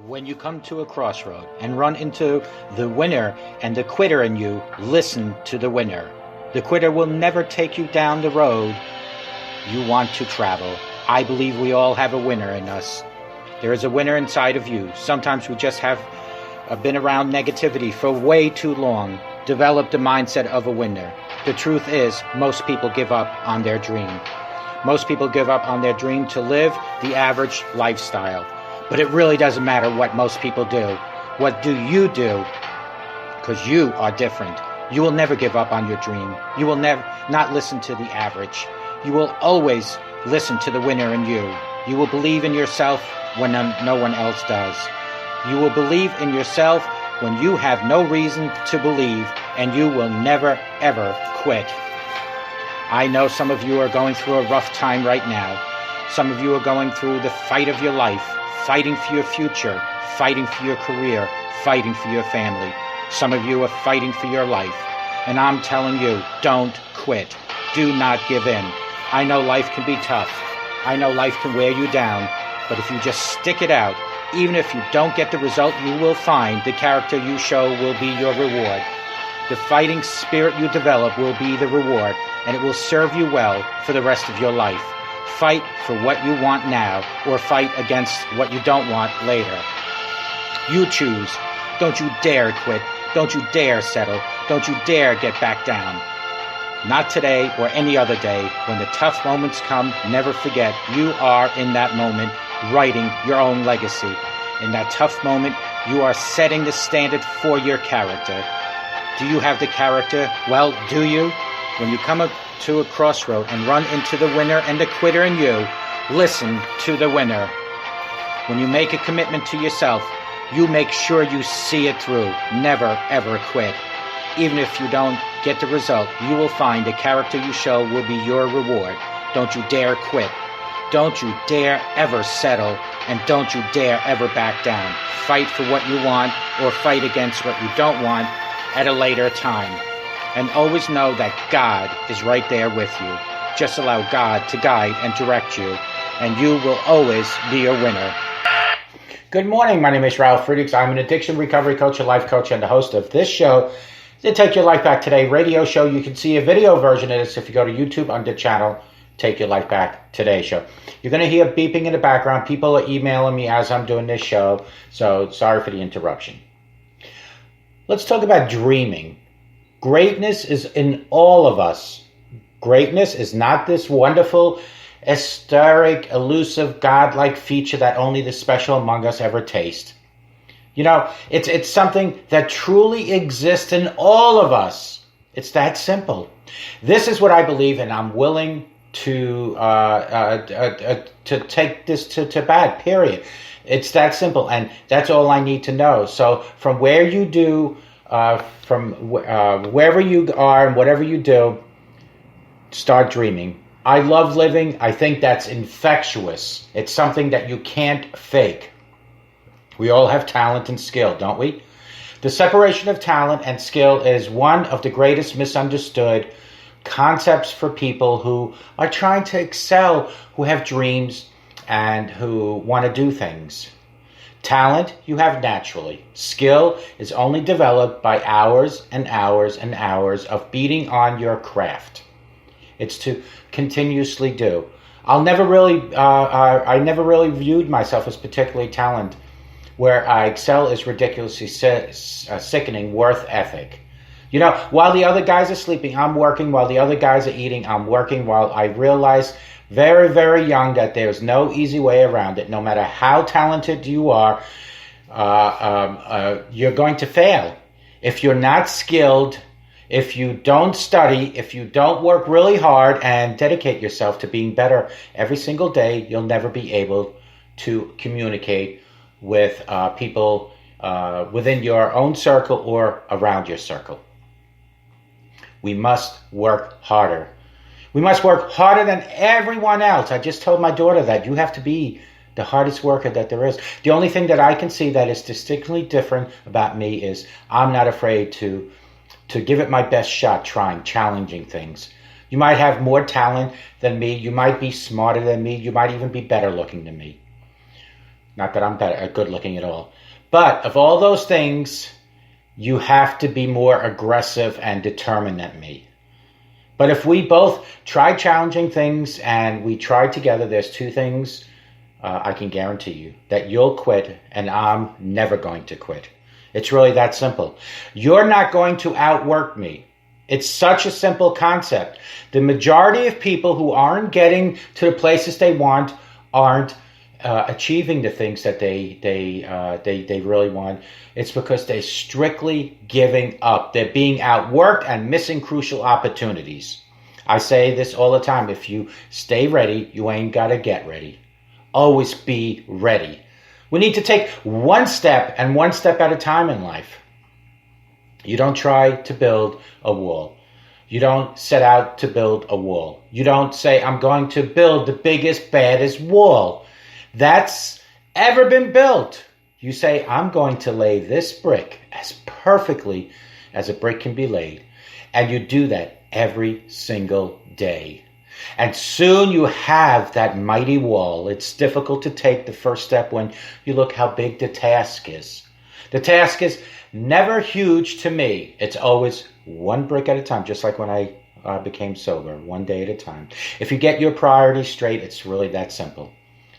When you come to a crossroad and run into the winner and the quitter in you, listen to the winner. The quitter will never take you down the road you want to travel. I believe we all have a winner in us. There is a winner inside of you. Sometimes we just have been around negativity for way too long, developed the mindset of a winner. The truth is, most people give up on their dream. Most people give up on their dream to live the average lifestyle. But it really doesn't matter what most people do. What do you do? Because you are different. You will never give up on your dream. You will never not listen to the average. You will always listen to the winner in you. You will believe in yourself when no one else does. You will believe in yourself when you have no reason to believe, and you will never, ever quit. I know some of you are going through a rough time right now. Some of you are going through the fight of your life, fighting for your future, fighting for your career, fighting for your family. Some of you are fighting for your life. And I'm telling you, don't quit. Do not give in. I know life can be tough. I know life can wear you down. But if you just stick it out, even if you don't get the result, you will find the character you show will be your reward. The fighting spirit you develop will be the reward, and it will serve you well for the rest of your life. Fight for what you want now, or fight against what you don't want later. You choose. Don't you dare quit. Don't you dare settle. Don't you dare get back down. Not today or any other day. When the tough moments come, never forget you are in that moment writing your own legacy. In that tough moment, you are setting the standard for your character. Do you have the character? Well, do you? When you come to a crossroad and run into the winner and the quitter in you, listen to the winner. When you make a commitment to yourself, you make sure you see it through. Never, ever quit. Even if you don't get the result, you will find the character you show will be your reward. Don't you dare quit. Don't you dare ever settle, and don't you dare ever back down. Fight for what you want or fight against what you don't want at a later time. And always know that God is right there with you. Just allow God to guide and direct you, and you will always be a winner. Good morning. My name is Ralf Friedrichs. I'm an addiction recovery coach, a life coach, and the host of this show, the Take Your Life Back Today radio show. You can see a video version of this if you go to YouTube under channel Take Your Life Back Today show. You're going to hear beeping in the background. People are emailing me as I'm doing this show, so sorry for the interruption. Let's talk about dreaming. Greatness is in all of us. Greatness is not this wonderful, esoteric, elusive, godlike feature that only the special among us ever taste. You know, it's something that truly exists in all of us. It's that simple. This is what I believe, and I'm willing to take this to bat, period. It's that simple, and that's all I need to know. So from where you do, wherever you are and whatever you do, start dreaming. I love living. I think that's infectious. It's something that you can't fake. We all have talent and skill, don't we? The separation of talent and skill is one of the greatest misunderstood concepts for people who are trying to excel, who have dreams and who want to do things. Talent you have naturally. Skill is only developed by hours and hours and hours of beating on your craft. It's to continuously do. I never really viewed myself as particularly talented. Where I excel is ridiculously sickening worth ethic. You know, while the other guys are sleeping, I'm working. While the other guys are eating, I'm working. While I realized very, very young that there's no easy way around it. No matter how talented you are, you're going to fail. If you're not skilled, if you don't study, if you don't work really hard and dedicate yourself to being better every single day, you'll never be able to communicate with people within your own circle or around your circle. We must work harder. We must work harder than everyone else. I just told my daughter that you have to be the hardest worker that there is. The only thing that I can see that is distinctly different about me is I'm not afraid to give it my best shot trying, challenging things. You might have more talent than me. You might be smarter than me. You might even be better looking than me. Not that I'm better, good looking at all. But of all those things, you have to be more aggressive and determined than me. But if we both try challenging things and we try together, there's two things I can guarantee you. That you'll quit and I'm never going to quit. It's really that simple. You're not going to outwork me. It's such a simple concept. The majority of people who aren't getting to the places they want aren't achieving the things that they really want. It's because they're strictly giving up. They're being outworked and missing crucial opportunities. I say this all the time. If you stay ready, you ain't got to get ready. Always be ready. We need to take one step and one step at a time in life. You don't try to build a wall. You don't set out to build a wall. You don't say, I'm going to build the biggest, baddest wall that's ever been built. You say, I'm going to lay this brick as perfectly as a brick can be laid. And you do that every single day. And soon you have that mighty wall. It's difficult to take the first step when you look how big the task is. The task is never huge to me. It's always one brick at a time, just like when I became sober, one day at a time. If you get your priorities straight, it's really that simple.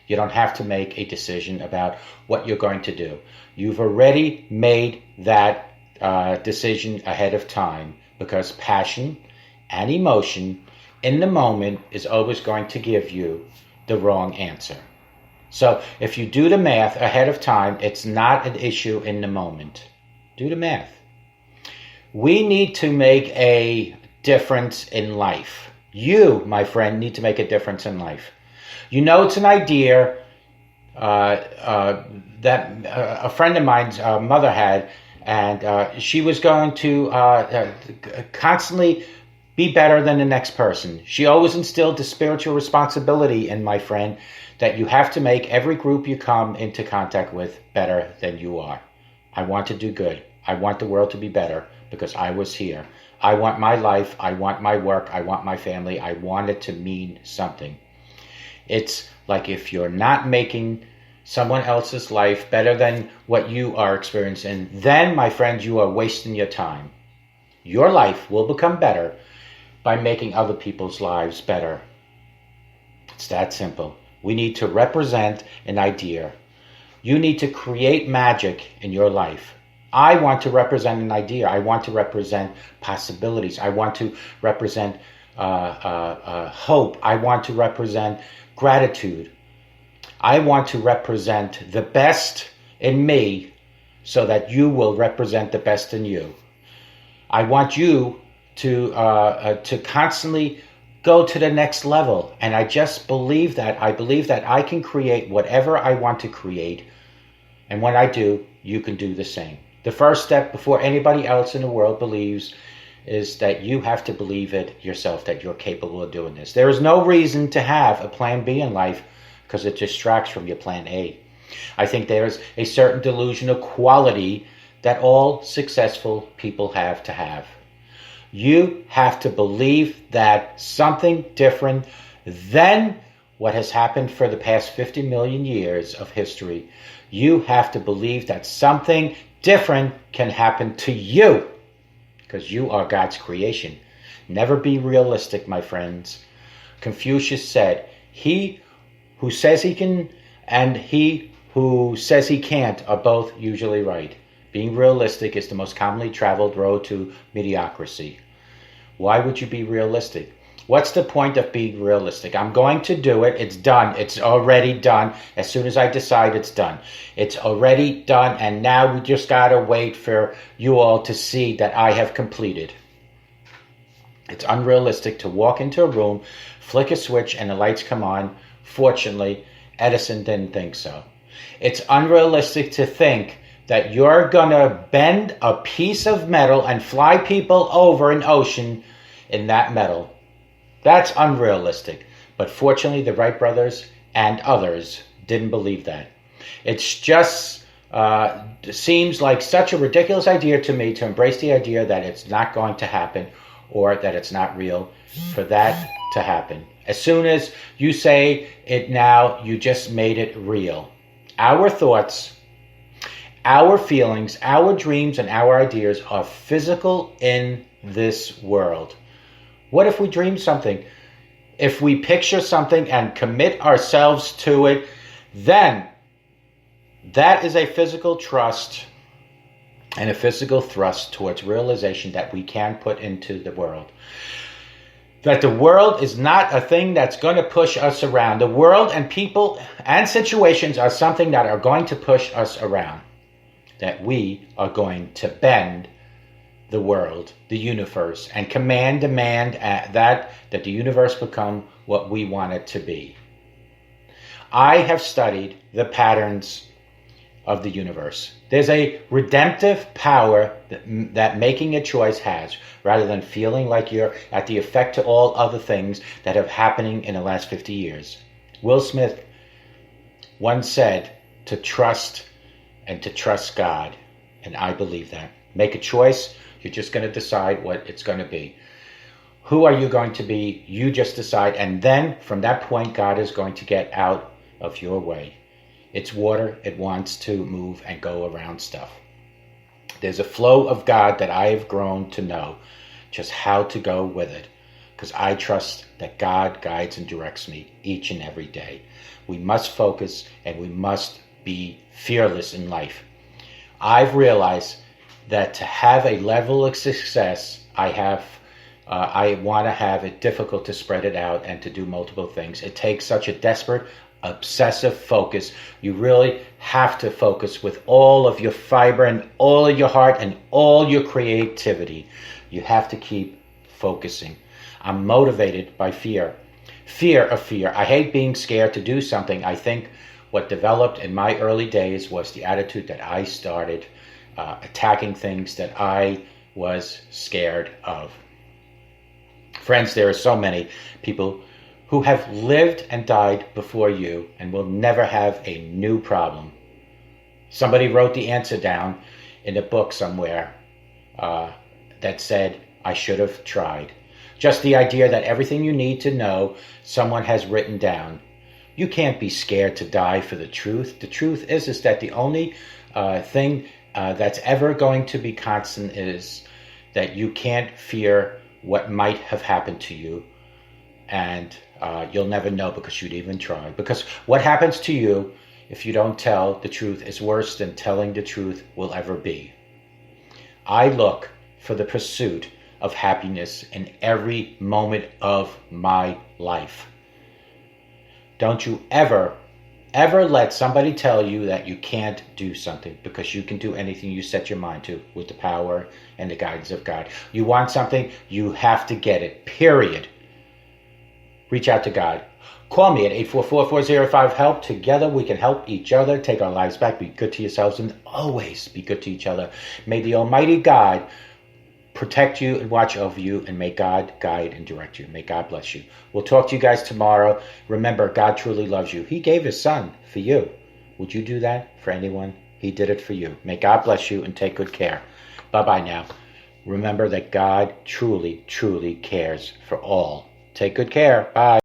You don't have to make a decision about what you're going to do. You've already made that decision ahead of time because passion and emotion in the moment is always going to give you the wrong answer. So if you do the math ahead of time, it's not an issue in the moment. Do the math. We need to make a difference in life. You, my friend, need to make a difference in life. You know, it's an idea that a friend of mine's mother had, and she was going to constantly be better than the next person. She always instilled the spiritual responsibility in my friend that you have to make every group you come into contact with better than you are. I want to do good. I want the world to be better because I was here. I want my life. I want my work. I want my family. I want it to mean something. It's like if you're not making someone else's life better than what you are experiencing, then, my friend, you are wasting your time. Your life will become better by making other people's lives better. It's that simple. We need to represent an idea. You need to create magic in your life. I want to represent an idea. I want to represent possibilities. I want to represent hope. I want to represent gratitude. I want to represent the best in me so that you will represent the best in you. I want you to constantly go to the next level. And I just believe that. I believe that I can create whatever I want to create. And when I do, you can do the same. The first step before anybody else in the world believes is that you have to believe it yourself, that you're capable of doing this. There is no reason to have a plan B in life because it distracts from your plan A. I think there's a certain delusional quality that all successful people have to have. You have to believe that something different than what has happened for the past 50 million years of history, you have to believe that something different can happen to you because you are God's creation. Never be realistic, my friends. Confucius said, he who says he can and he who says he can't are both usually right. Being realistic is the most commonly traveled road to mediocrity. Why would you be realistic? What's the point of being realistic? I'm going to do it. It's done. It's already done. As soon as I decide, it's done. It's already done, and now we just got to wait for you all to see that I have completed. It's unrealistic to walk into a room, flick a switch, and the lights come on. Fortunately, Edison didn't think so. It's unrealistic to think that you're going to bend a piece of metal and fly people over an ocean in that metal. That's unrealistic. But fortunately, the Wright brothers and others didn't believe that. It's just seems like such a ridiculous idea to me to embrace the idea that it's not going to happen or that it's not real for that to happen. As soon as you say it now, you just made it real. Our thoughts, our feelings, our dreams, and our ideas are physical in this world. What if we dream something? If we picture something and commit ourselves to it, then that is a physical trust and a physical thrust towards realization that we can put into the world. That the world is not a thing that's going to push us around. The world and people and situations are something that are going to push us around. That we are going to bend the world, the universe, and demand that the universe become what we want it to be. I have studied the patterns of the universe. There's a redemptive power that making a choice has, rather than feeling like you're at the effect to all other things that have happening in the last 50 years. Will Smith once said to trust God, and I believe that. Make a choice, you're just going to decide what it's going to be. Who are you going to be? You just decide, and then from that point, God is going to get out of your way. It's water. It wants to move and go around stuff. There's a flow of God that I have grown to know just how to go with it, because I trust that God guides and directs me each and every day. We must focus and we must be fearless in life. I've realized that to have a level of success, I want to have it difficult to spread it out and to do multiple things. It takes such a desperate, obsessive focus. You really have to focus with all of your fiber and all of your heart and all your creativity. You have to keep focusing. I'm motivated by fear. Fear of fear. I hate being scared to do something. I think what developed in my early days was the attitude that I started attacking things that I was scared of. Friends, there are so many people who have lived and died before you and will never have a new problem. Somebody wrote the answer down in a book somewhere that said, I should have tried. Just the idea that everything you need to know, someone has written down. You can't be scared to die for the truth. The truth is that the only thing that's ever going to be constant is that you can't fear what might have happened to you, and you'll never know because you'd even try. Because what happens to you if you don't tell the truth is worse than telling the truth will ever be. I look for the pursuit of happiness in every moment of my life. Don't you ever let somebody tell you that you can't do something, because you can do anything you set your mind to with the power and the guidance of God. You want something, you have to get it, period. Reach out to God. Call me at 844-405-HELP. Together we can help each other, take our lives back, be good to yourselves, and always be good to each other. May the Almighty God protect you and watch over you, and may God guide and direct you. May God bless you. We'll talk to you guys tomorrow. Remember, God truly loves you. He gave his son for you. Would you do that for anyone? He did it for you. May God bless you and take good care. Bye-bye now. Remember that God truly, truly cares for all. Take good care. Bye.